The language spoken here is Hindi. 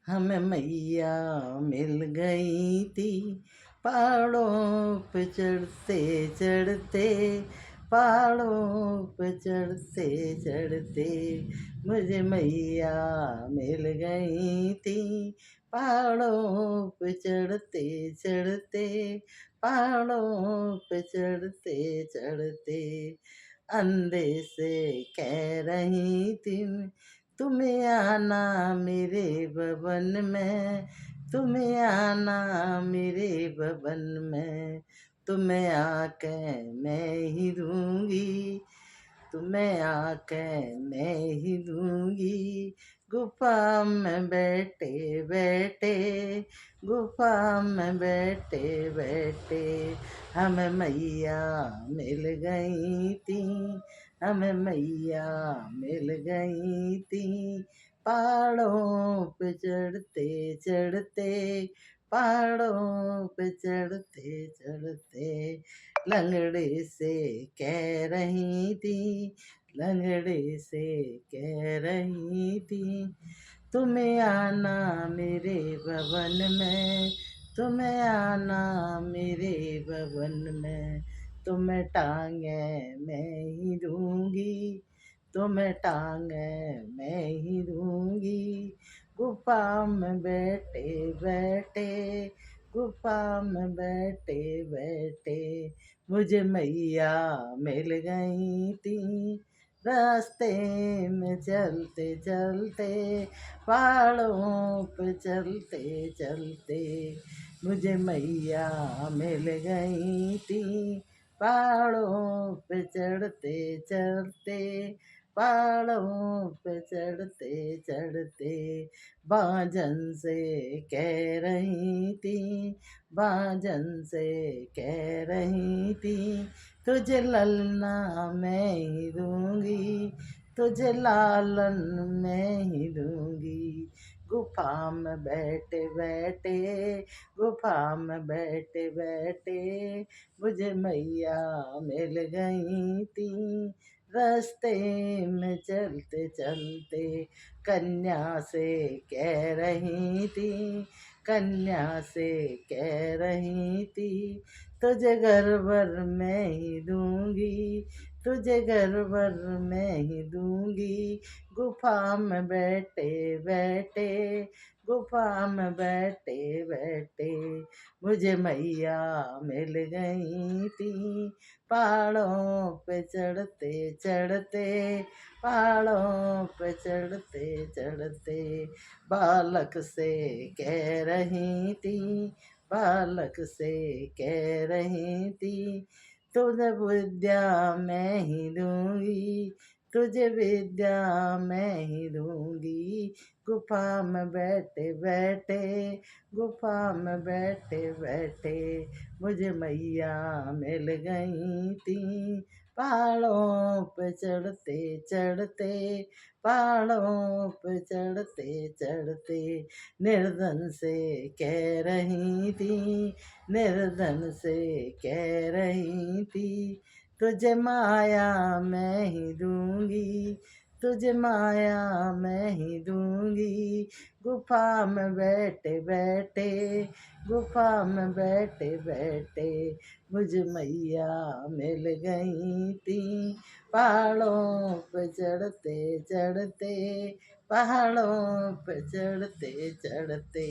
हमें मैया मिल गई थी पहाड़ों पे चढ़ते चढ़ते, पहाड़ों पे चढ़ते चढ़ते मुझे मैया मिल गई थी पहाड़ों पे चढ़ते चढ़ते, पहाड़ों पे चढ़ते चढ़ते। अंधे से कह रही थी तुम्हें आना मेरे भवन में, तुम्हें आना मेरे भवन में, तुम्हें आके मैं ही दूंगी, तुम्हें आके मैं ही दूंगी। गुफा में बैठे बैठे, गुफा में बैठे बैठे हमें मैया मिल गई थी, हमें मैया मिल गई थी पहाड़ों पे चढ़ते चढ़ते, पहाड़ों पे चढ़ते चढ़ते। लंगड़े से कह रही थी, लंगड़े से कह रही थी तुम्हें आना मेरे भवन में, तुम्हें आना मेरे भवन में, तुम्हें टांगे मैं ही दूंगी, तुम्हें टांगे मैं ही दूंगी। गुफा में बैठे बैठे, गुफा में बैठे बैठे मुझे मैया मिल गई थी। रास्ते में चलते चलते, पहाड़ों पे चलते चलते मुझे मैया मिल गई थी पहाड़ों पे चढ़ते चढ़ते, पहाड़ों पे चढ़ते चढ़ते। बाजन से कह रही थी, बाजन से कह रही थी तुझे ललना मैं ही दूंगी, तुझे लालन मैं ही दूंगी। गुफा में बैठे बैठे, गुफा में बैठे बैठे मुझे मैया मिल गई थी। रास्ते में चलते चलते कन्या से कह रही थी, कन्या से कह रही थी तुझे घर भर मैं ही दूंगी, तुझे घर भर मैं ही दूंगी। गुफा में बैठे बैठे, गुफा में बैठे बैठे मुझे मैया मिल गई थी पहाड़ों पे चढ़ते चढ़ते, पहाड़ों पे चढ़ते चढ़ते। बालक से कह रही थी, बालक से कह रही थी तुझे विद्या मैं ही दूंगी, तुझे विद्या मैं ही दूंगी। गुफा में बैठे बैठे, गुफा में बैठे बैठे मुझे मैया मिल गई थी पहाड़ों पे चढ़ते चढ़ते, पहाड़ों पे चढ़ते चढ़ते। निर्धन से कह रही थी, निर्धन से कह रही थी तुझे माया मैं ही दूंगी, तुझे माया मैं ही दूंगी। गुफा में बैठे बैठे, गुफा में बैठे बैठे मुझे मैया मिल गई थी पहाड़ों पे चढ़ते चढ़ते, पहाड़ों पे चढ़ते चढ़ते।